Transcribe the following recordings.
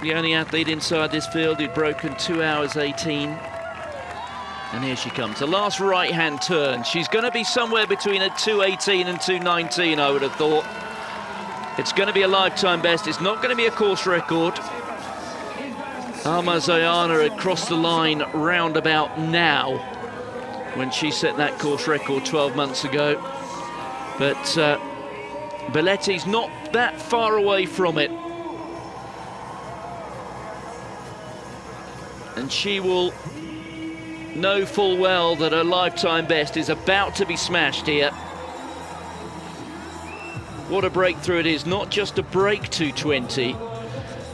the only athlete inside this field who'd broken 2 hours 18. And here she comes, the last right-hand turn. She's going to be somewhere between a 2:18 and 2:19, I would have thought. It's going to be a lifetime best. It's not going to be a course record. Alma Zayana had crossed the line round about now when she set that course record 12 months ago. But Belete's not that far away from it. And she will know full well that her lifetime best is about to be smashed here. What a breakthrough it is, not just to break 2:20,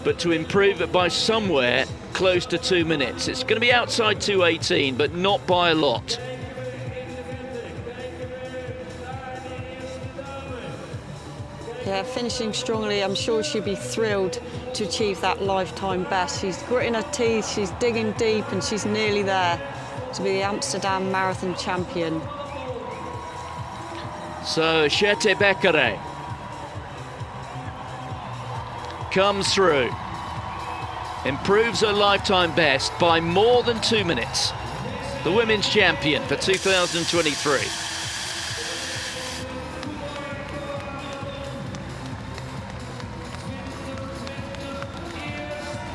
but to improve it by somewhere close to 2 minutes. It's going to be outside 2:18, but not by a lot. Yeah, finishing strongly. I'm sure she'd be thrilled to achieve that lifetime best. She's gritting her teeth, she's digging deep, and she's nearly there to be the Amsterdam Marathon champion. So Shete Bekere comes through, improves her lifetime best by more than 2 minutes. The women's champion for 2023.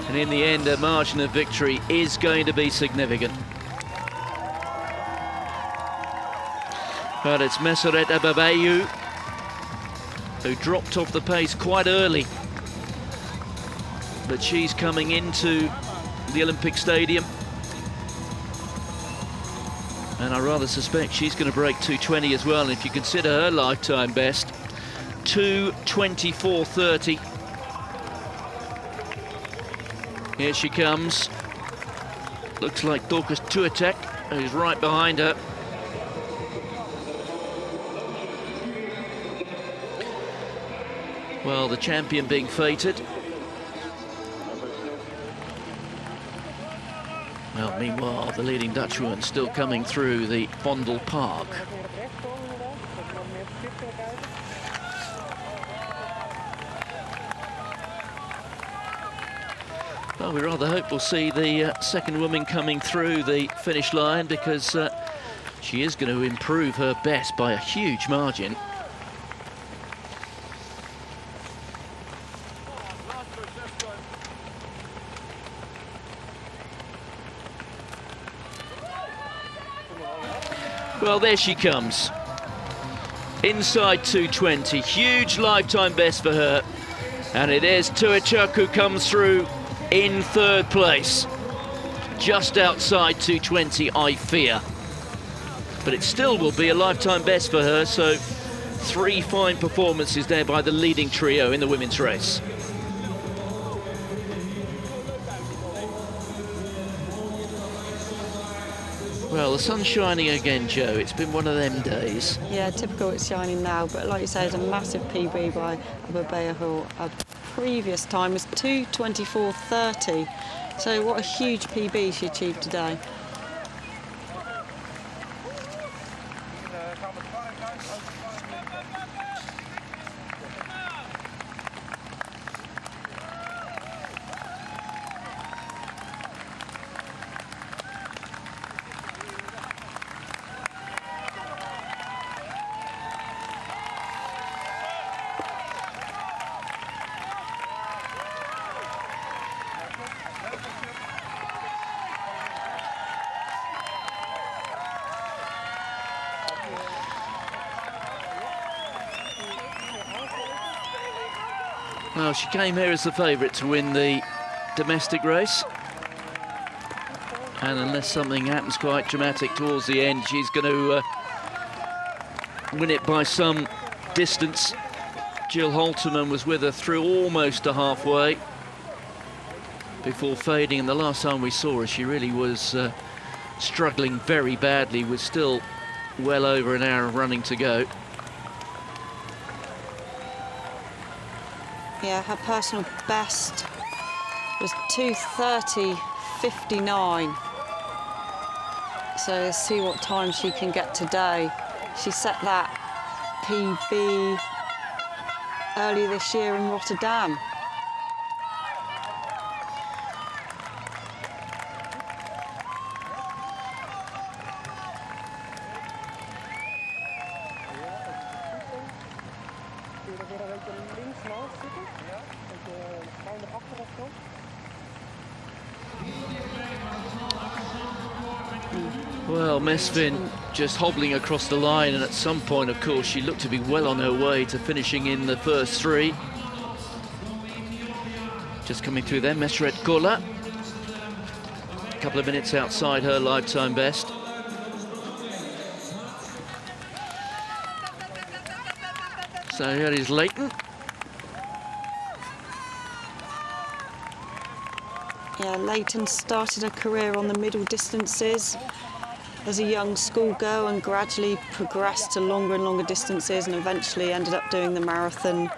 And in the end, a margin of victory is going to be significant. But it's Meseret Belete who dropped off the pace quite early. But she's coming into the Olympic Stadium. And I rather suspect she's going to break 2:20 as well. And if you consider her lifetime best, 2:24.30. Here she comes. Looks like Dorcas Tuatek, who's right behind her. Well, the champion being fated. Well, meanwhile, the leading Dutchwoman still coming through the Vondel Park. Well, we rather hope we'll see the second woman coming through the finish line, because she is going to improve her best by a huge margin. Well, there she comes. Inside 2:20, huge lifetime best for her. And it is Tuachuk who comes through in third place. Just outside 2:20, I fear. But it still will be a lifetime best for her, so 3 fine performances there by the leading trio in the women's race. Well, the sun's shining again, Joe. It's been one of them days. Yeah, typical it's shining now, but like you say, it's a massive PB by Ababeyahu. A previous time was 2:24.30. So what a huge PB she achieved today. Well, she came here as the favourite to win the domestic race. And unless something happens quite dramatic towards the end, she's going to win it by some distance. Jill Holterman was with her through almost to halfway before fading. And the last time we saw her, she really was struggling very badly, with still well over an hour of running to go. Yeah, her personal best was 2:30.59. So let's see what time she can get today. She set that PB earlier this year in Rotterdam. Well, Mesfin just hobbling across the line, and at some point, of course, she looked to be well on her way to finishing in the first three. Just coming through there, Meseret Belete. A couple of minutes outside her lifetime best. So here is Luijten. Yeah, Luijten started her career on the middle distances as a young schoolgirl and gradually progressed to longer and longer distances, and eventually ended up doing the marathon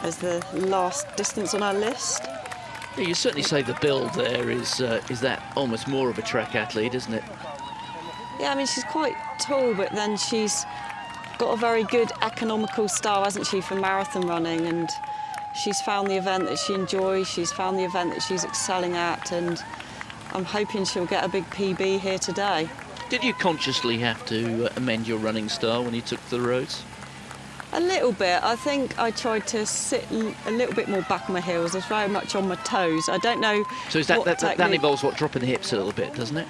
as the last distance on our list. Yeah, you certainly say the build there is that almost more of a track athlete, isn't it? Yeah, I mean, she's quite tall, but then she's got a very good economical style, hasn't she, for marathon running, and she's found the event that she enjoys, she's found the event that she's excelling at, and I'm hoping she'll get a big PB here today. Did you consciously have to amend your running style when you took to the roads? A little bit. I think I tried to sit a little bit more back on my heels. I was very much on my toes. I don't know. So is that involves what, dropping the hips a little bit, doesn't it?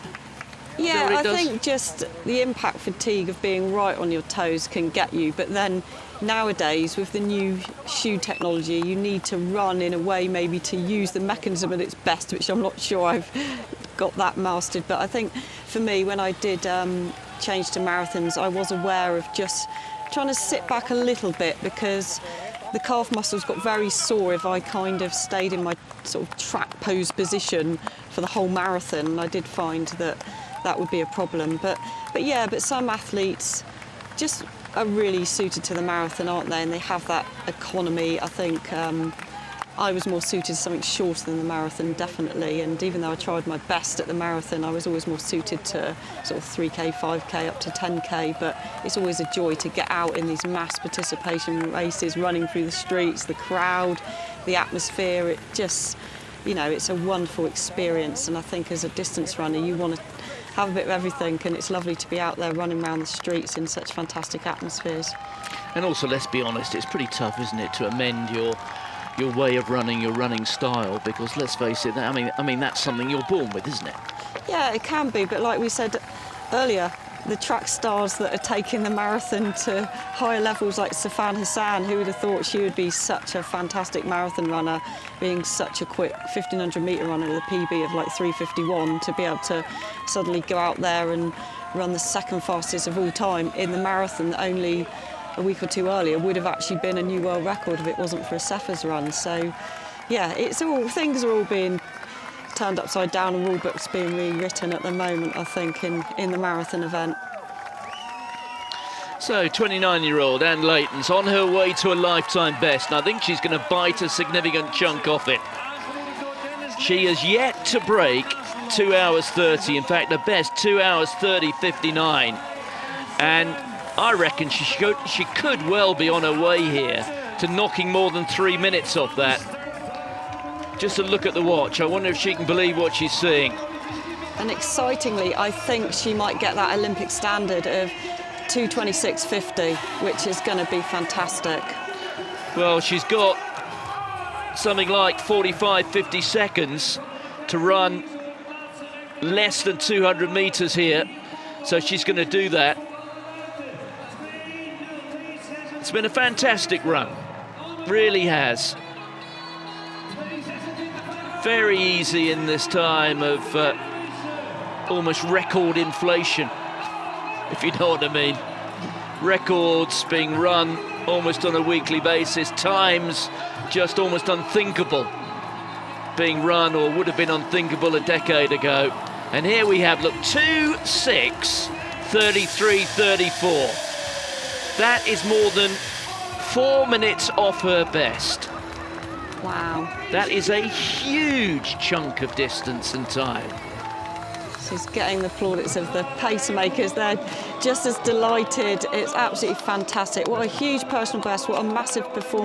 Yeah, I think just the impact fatigue of being right on your toes can get you, but then nowadays with the new shoe technology you need to run in a way maybe to use the mechanism at its best, which I'm not sure I've got that mastered. But I think for me, when I did change to marathons, I was aware of just trying to sit back a little bit, because the calf muscles got very sore if I kind of stayed in my sort of track pose position for the whole marathon, and I did find that that would be a problem. But some athletes just are really suited to the marathon, aren't they? And they have that economy. I think I was more suited to something shorter than the marathon, definitely. And even though I tried my best at the marathon, I was always more suited to sort of 3K, 5K, up to 10K. But it's always a joy to get out in these mass participation races, running through the streets, the crowd, the atmosphere. It just, you know, it's a wonderful experience. And I think as a distance runner, you want to have a bit of everything, and it's lovely to be out there running around the streets in such fantastic atmospheres. And also, let's be honest, it's pretty tough, isn't it, to amend your way of running, your running style, because let's face it, I mean that's something you're born with, isn't it? Yeah, it can be, but like we said earlier, the track stars that are taking the marathon to higher levels, like Safan Hassan, who would have thought she would be such a fantastic marathon runner, being such a quick 1500 metre runner with a PB of like 3:51, to be able to suddenly go out there and run the second fastest of all time in the marathon that only a week or two earlier would have actually been a new world record if it wasn't for a Cephas run. So yeah, things are all being turned upside down, and rule books being rewritten at the moment, I think, in the marathon event. So 29-year-old Anne Luijten's on her way to a lifetime best, and I think she's going to bite a significant chunk off it. She has yet to break 2 hours 30, in fact the best 2 hours 30:59, and I reckon she could well be on her way here to knocking more than 3 minutes off that. Just a look at the watch, I wonder if she can believe what she's seeing. And excitingly, I think she might get that Olympic standard of 2:26:50, which is going to be fantastic. Well, she's got something like 45-50 seconds to run less than 200 metres here, so she's going to do that. It's been a fantastic run, really has. Very easy in this time of almost record inflation, if you know what I mean. Records being run almost on a weekly basis, times just almost unthinkable being run, or would have been unthinkable a decade ago. And here we have, look, 2:06:33:34. That is more than 4 minutes off her best. Wow. That is a huge chunk of distance and time. She's getting the plaudits of the pacemakers. They're just as delighted. It's absolutely fantastic. What a huge personal best, what a massive performance.